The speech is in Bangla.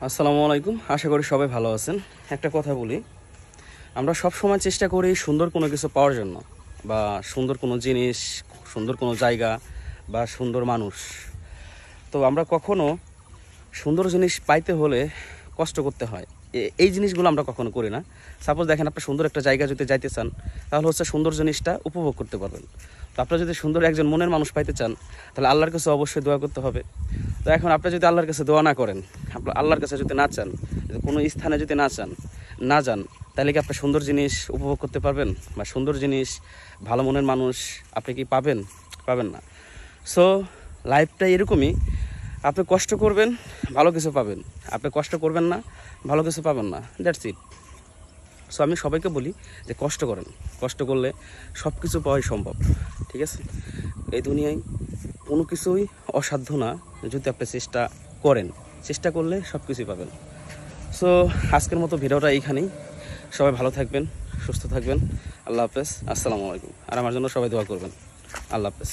আসসালামু আলাইকুম। আশা করি সবাই ভালো আছেন। একটা কথা বলি, আমরা সব সময় চেষ্টা করি সুন্দর কোনো কিছু পাওয়ার জন্য, বা সুন্দর কোনো জিনিস, সুন্দর কোনো জায়গা বা সুন্দর মানুষ। তো আমরা কখনো সুন্দর জিনিস পাইতে হলে কষ্ট করতে হয়, এই জিনিসগুলো আমরা কখনো করি না। সাপোজ দেখেন, আপনি সুন্দর একটা জায়গা যদি যাইতে চান, তাহলে হচ্ছে সুন্দর জিনিসটা উপভোগ করতে পারবেন। তো আপনারা যদি সুন্দর একজন মনের মানুষ পাইতে চান, তাহলে আল্লাহর কাছে অবশ্যই দোয়া করতে হবে। তো এখন আপনি যদি আল্লাহর কাছে দোয়া না করেন, আপনার আল্লাহর কাছে যদি না চান, কোনো স্থানে যদি না যান, তাহলে কি আপনি সুন্দর জিনিস উপভোগ করতে পারবেন? বা সুন্দর জিনিস, ভালো মনের মানুষ আপনি কি পাবেন না। সো লাইফটা এরকমই, আপনি কষ্ট করবেন, ভালো কিছু পাবেন। আপনি কষ্ট করবেন না, ভালো কিছু পাবেন না। That's it. সো আমি সবাইকে বলি যে কষ্ট করেন, কষ্ট করলে সব কিছু পাওয়াই সম্ভব। ঠিক আছে? এই দুনিয়ায় কোনো কিছুই অসাধ্য না, যদি আপনি চেষ্টা করলে সব কিছুই পাবেন। সো আজকের মতো ভিডিওটা এইখানেই। সবাই ভালো থাকবেন, সুস্থ থাকবেন। আল্লাহ হাফেজ, আসসালামু আলাইকুম। আর আমার জন্য সবাই দোয়া করবেন। আল্লাহ হাফেজ।